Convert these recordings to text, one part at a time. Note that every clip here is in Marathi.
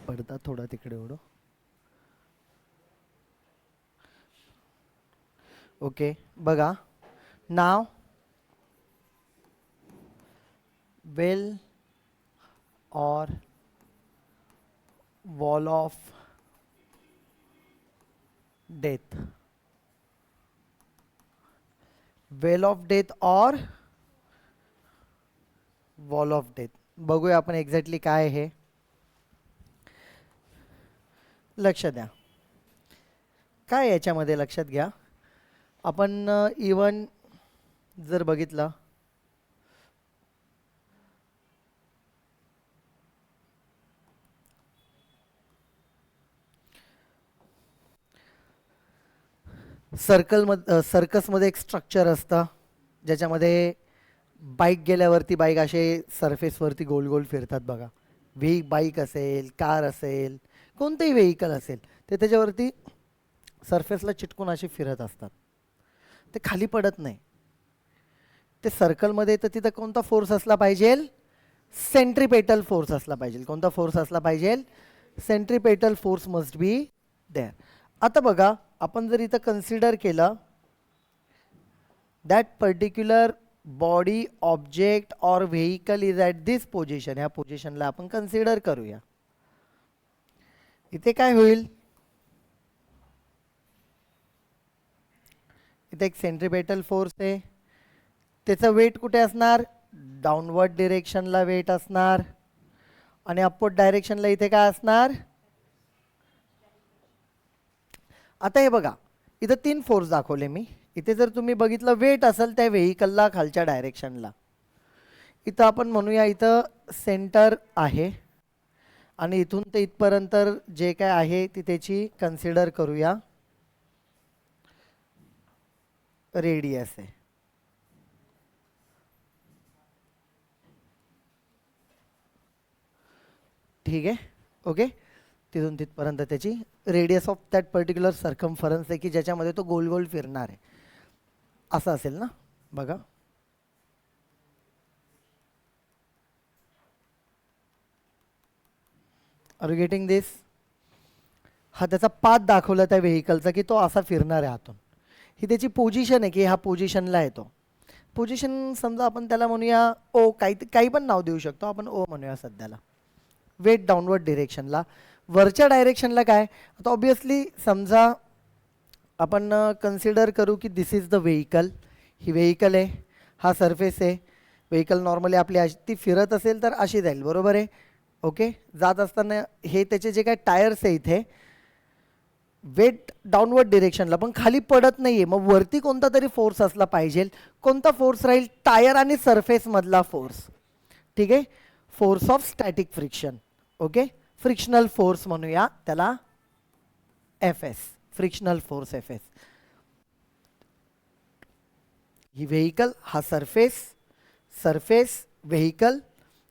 पडदा थोडा तिकडे ओढो. ओके, बघा. नाव will or wall of death. Well of death और वॉल ऑफ डेथ. बघूया आपण एक्झॅक्टली काय आहे हे. लक्ष द्या. काय याच्यामध्ये लक्षात घ्या. आपण इवन जर बघितलं सर्कसमध्ये एक स्ट्रक्चर असतं ज्याच्यामध्ये बाईक गेल्यावरती बाईक असे सरफेसवरती गोल गोल फिरतात बघा. बाईक असेल, कार असेल, कोणतेही व्हेकल असेल ते त्याच्यावरती सरफेसला चिटकून असे फिरत असतात. ते खाली पडत नाही. ते सर्कलमध्ये तर तिथं कोणता फोर्स असला पाहिजे? सेंट्रीपेटल फोर्स असला पाहिजे. कोणता फोर्स असला पाहिजे? Centripetal force must be there. आता बघा, आपण जर इथं कन्सिडर केलं that particular body, object or vehicle is at this position. ह्या पोझिशनला आपण कन्सिडर करूया. इथे काय होईल? इथे एक सेंट्रीपेटल फोर्स आहे. त्याचं वेट कुठे असणार? डाऊनवर्ड डिरेक्शनला वेट असणार. आणि अपवर्ड डायरेक्शनला इथे काय असणार? आता हे बघा, इथं 3 फोर्स दाखवले मी. इथे जर तुम्ही बघितलं वेट असेल त्या व्हेकलला खालच्या डायरेक्शनला. इथं आपण म्हणूया इथं सेंटर आहे आणि इथून ते इथपर्यंत जे काय आहे ती त्याची कन्सिडर करूया रेडियस आहे. ठीक आहे, ओके. तिथून तिथपर्यंत त्याची radius of that particular circumference आहे की ज्याच्यामध्ये तो गोल गोल फिरणार आहे. असं असेल ना. बघा, आर यू गेटिंग दिस? हा त्याचा पाथ दाखवला त्या व्हेकलचा की तो असा फिरणार आहे आतून. ही त्याची पोझिशन आहे की ह्या पोझिशनला येतो. पोझिशन समजा आपण त्याला म्हणूया ओ. काही पण नाव देऊ शकतो आपण. ओ म्हणूया सध्याला. वेट डाऊनवर्ड डिरेक्शनला. वरच्या डायरेक्शनला काय? आता ऑब्विसली समजा आपण कन्सिडर करू की दिस इज द व्हेकल. ही व्हेकल आहे, हा सरफेस आहे. व्हेकल नॉर्मली आपली ती फिरत असेल तर अशी जाईल, बरोबर आहे. ओके. जात असताना हे त्याचे जे काय टायर्स आहे इथे वेट डाऊनवर्ड डिरेक्शनला पण खाली पडत नाहीये. मग वरती कोणता तरी फोर्स असला पाहिजे. कोणता फोर्स राहील? टायर आणि सरफेस मधला फोर्स. ठीक आहे. Force of static friction. Okay. Frictional force म्हणूया त्याला F S. Frictional force F S. ही व्हेकल, हा सरफेस, सरफेस व्हेकल,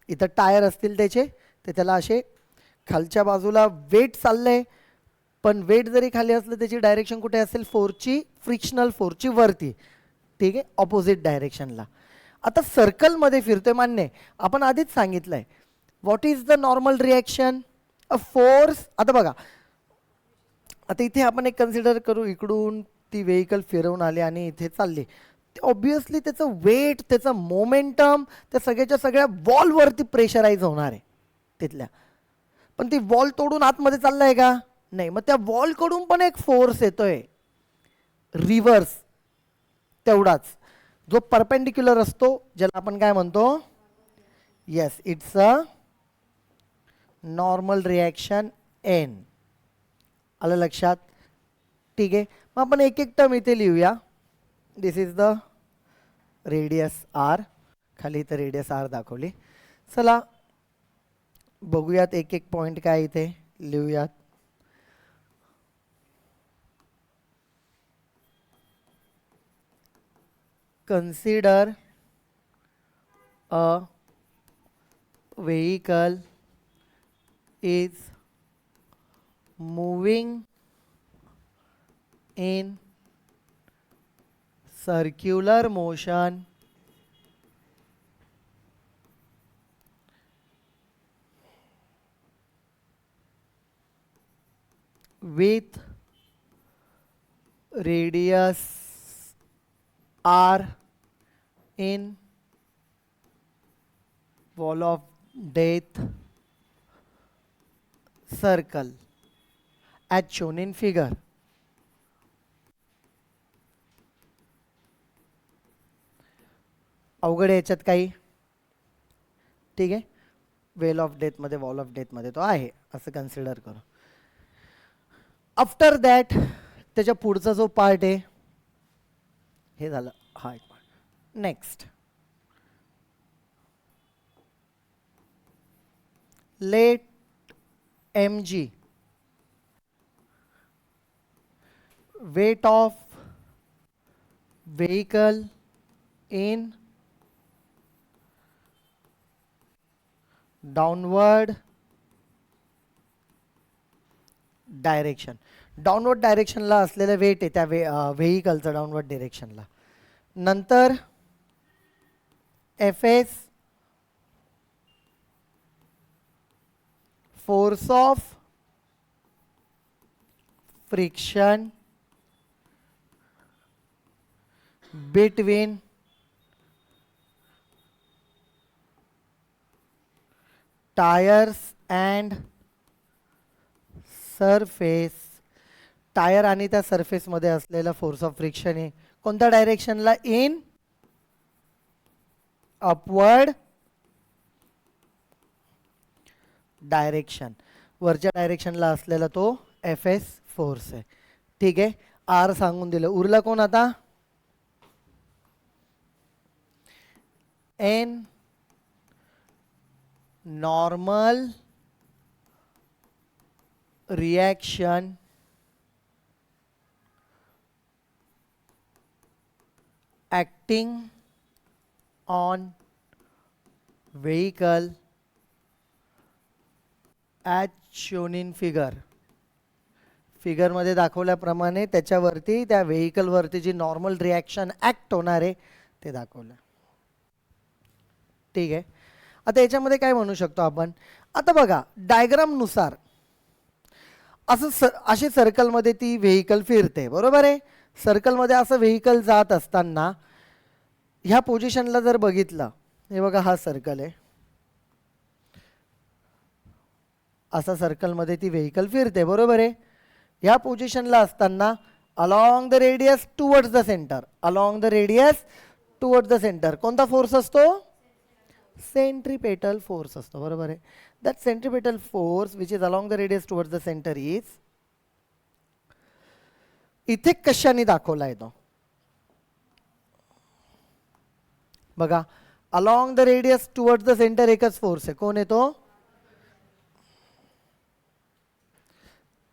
इथं टायर असतील त्याचे, ते त्याला असे खालच्या बाजूला वेट चाललंय. पण वेट जरी खाली असलं त्याची डायरेक्शन कुठे असेल? फोर्सची, फ्रिक्शनल फोर्सची वरती. ठीक आहे, ऑपोजिट डायरेक्शनला. आता सर्कलमध्ये फिरतोय, मान्य. आपण आधीच सांगितलंय what is the normal reaction? A force. आता बघा, आता इथे आपण एक कन्सिडर करू, इकडून ती व्हेकल फिरवून आली आणि इथे चालली. ऑब्विसली त्याचं वेट, त्याचं मोमेंटम त्या सगळ्याच्या सगळ्या वॉलवरती प्रेशराईज होणार आहे तिथल्या. पण ती वॉल तोडून आतमध्ये चाललाय का? नाही. मग त्या वॉलकडून पण एक फोर्स येतोय रिव्हर्स, तेवढाच जो परपेंडिक्युलर असतो, ज्याला आपण काय म्हणतो? Yes, it's a normal reaction N. आलं लक्षात? ठीक आहे. मग आपण एक एक टर्म इथे लिहूया. दिस इज द रेडियस आर. खाली इथं रेडियस आर दाखवली. चला बघूयात एक एक पॉईंट काय इथे लिहूयात. Consider a vehicle is moving in circular motion with radius r in wall of death circle as shown in figure. अवघड आहे याच्यात काही, ठीक आहे. वेल ऑफ डेथ मध्ये, वॉल ऑफ डेथ मध्ये तो आहे असं कन्सिडर करू. आफ्टर दॅट त्याच्या पुढचा जो पार्ट आहे हे झालं, हा एक part. Next let mg weight of vehicle in downward direction. Downward डायरेक्शनला असलेलं वेट आहे त्या व्हेकलचं डाउनवर्ड डायरेक्शनला. नंतर F S force of friction between tyres and surface. Tyre आणि त्या सरफेस मध्ये असलेला फोर्स ऑफ फ्रिक्शन आहे कोणत्या डायरेक्शनला? In upward direction. वरच्या डायरेक्शनला असलेला तो एफ एस फोर्स आहे, ठीक आहे. आर सांगून दिलं. उरला कोण आता? N normal reaction acting on vehicle as shown in figure. Figure मध्ये दाखवल्याप्रमाणे त्याच्यावरती त्या व्हेकल वरती जी नॉर्मल रिॲक्शन ऍक्ट होणार आहे ते दाखवलं, ठीक आहे. आता याच्यामध्ये काय म्हणू शकतो आपण? आता बघा डायग्राम नुसार असं अशी सर्कलमध्ये ती व्हेकल फिरते, बरोबर आहे. सर्कलमध्ये असं व्हेकल जात असताना ह्या पोझिशनला जर बघितलं, हे बघा हा सर्कल आहे, असा सर्कलमध्ये ती व्हेकल फिरते, बरोबर आहे. ह्या पोझिशनला असताना along the radius towards the centre, along the radius towards the centre कोणता फोर्स असतो? सेंट्रीपेटल फोर्स असतो, बरोबर आहे. That centripetal force which is along the radius towards the centre is, इथे कशाने दाखवला आहे तो बघा. Along the radius towards the centre एकच फोर्स आहे, कोण आहे तो?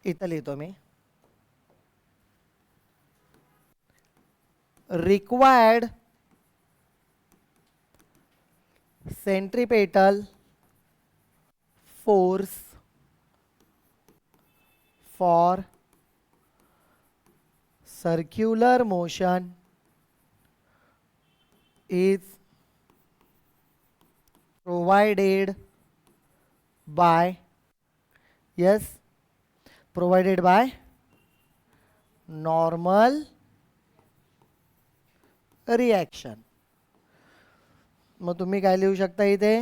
इथं लिहितो मी. Required centripetal force for circular motion is provided by, yes, provided by normal reaction. मग तुम्ही काय लिहू शकता इथे?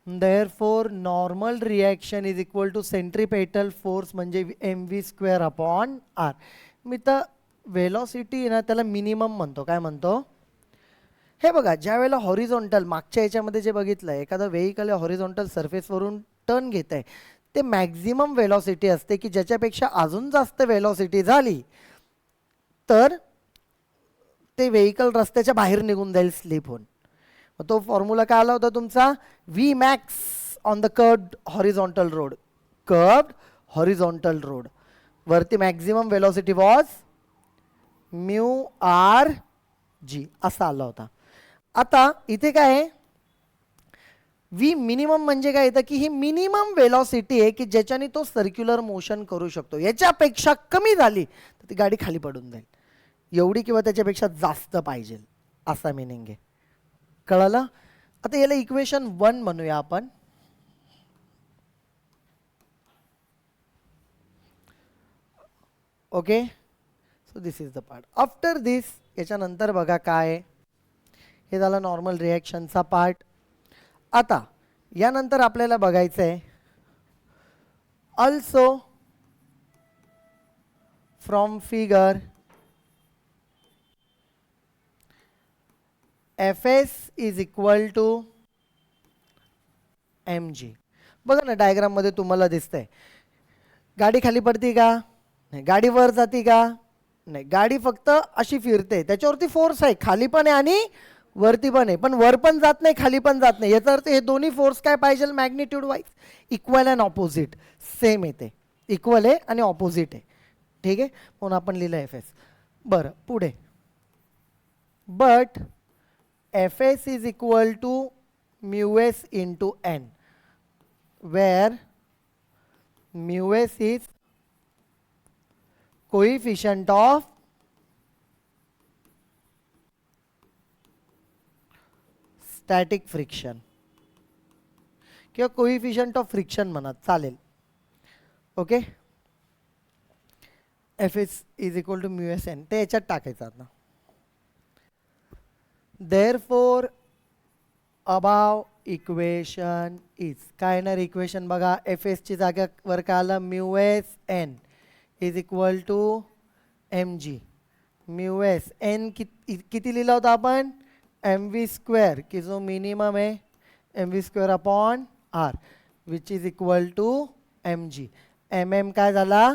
Therefore normal reaction is equal to centripetal force म्हणजे mv स्क्वेअर अपॉन आर. मी तर वेलॉसिटी ना त्याला मिनिमम म्हणतो. काय म्हणतो? हे बघा, ज्या वेळेला हॉरिझॉन्टल मागच्या याच्यामध्ये जे बघितलं, एखादा व्हेकल हॉरिझॉन्टल सरफेसवरून टर्न घेत आहे, ते मॅक्झिमम वेलॉसिटी असते की ज्याच्यापेक्षा अजून जास्त वेलॉसिटी झाली तर ते व्हेकल रस्त्याच्या बाहेर निघून जाईल स्लिप होऊन. तो फॉर्म्युला काय आला होता तुमचा? V max on the curved horizontal road. Curved horizontal road वरती maximum velocity was mu R G असा आला होता. आता इथे काय आहे? व्ही मिनिमम म्हणजे काय येतं की ही मिनिमम वेलॉसिटी आहे की ज्याच्याने तो सर्क्युलर मोशन करू शकतो. याच्यापेक्षा कमी झाली तर ती गाडी खाली पडून जाईल. एवढी किंवा त्याच्यापेक्षा जास्त पाहिजे असा मिनिंग आहे. कळलं? आता याला इक्वेशन 1 म्हणूया आपण. Okay, so this is the part. After this याच्यानंतर बघा काय, हे झालं नॉर्मल रिॲक्शनचा पार्ट. आता यानंतर आपल्याला बघायचं आहे also from figure Fs is equal to mg. बघा ना डायग्राममध्ये तुम्हाला दिसतंय गाडी खाली पडती का नाही, गाडी वर जाती का नाही, गाडी फक्त अशी फिरते, त्याच्यावरती फोर्स आहे, खाली पण आहे आणि वरती पण आहे, पण वर पण जात नाही खाली पण जात नाही. याचा अर्थ हे दोन्ही फोर्स काय पाहिजे, magnitude Y is equal and opposite same येते, इक्वल आहे आणि ऑपोजिट आहे. ठीक आहे, म्हणून आपण लिहिलं Fs. बरं पुढे, but Fs is equal to μs into n, where μs is coefficient of static friction किंवा कोइफिशियंट ऑफ फ्रिक्शन म्हणा चालेल. Okay, Fs is equal to μs n ते याच्यात टाकायचं आता. Therefore above इक्वेशन इज काय येणार इक्वेशन बघा, Fs ची जागेवर काय आलं μs n is equal to mg. μs n किती लिहिला होता आपण, mv स्क्वेअर की जो मिनिमम आहे mv square upon r which is equal to mg. mm काय झाला,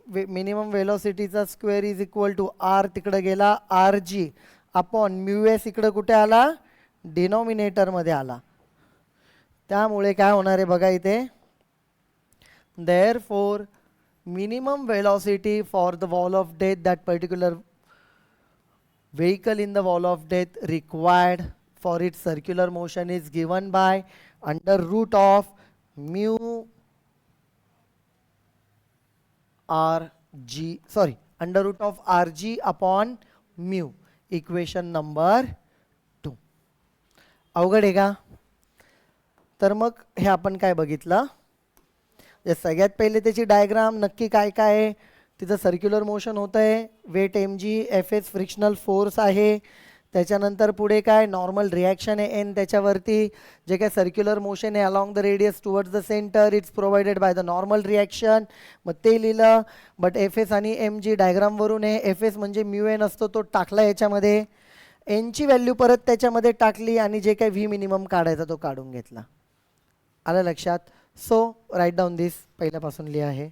मिनिमम वेलोसिटीचा square is equal to r तिकडे गेला rg अपॉन μs इकडे कुठे आला, डिनॉमिनेटर मध्ये आला. त्यामुळे काय होणार आहे बघा इथे, therefore minimum velocity for the wall of death, that particular vehicle in the wall of death required for its circular motion is given by under root of mu rg, sorry, under root of rg upon mu. Equation number 2. अवघड आहे का. तर मग हे आपण काय बघितलं, सगळ्यात पहिले त्याची डायग्राम नक्की काय काय आहे, तिथं सर्क्युलर मोशन होतं आहे, weight mg, Fs frictional force आहे, त्याच्यानंतर पुढे काय नॉर्मल रिॲक्शन आहे n, त्याच्यावरती जे काय सर्क्युलर मोशन आहे along the radius towards the centre it's provided by the normal reaction, मग ते लिहिलं. बट Fs आणि mg डायग्रामवरून आहे, Fs म्हणजे μn असतो तो टाकला याच्यामध्ये, n ची व्हॅल्यू परत त्याच्यामध्ये टाकली आणि जे काय v मिनिमम काढायचा तो काढून घेतला. आलं लक्षात. सो राईट डाऊन दिस, पहिल्यापासून लिहा आहे.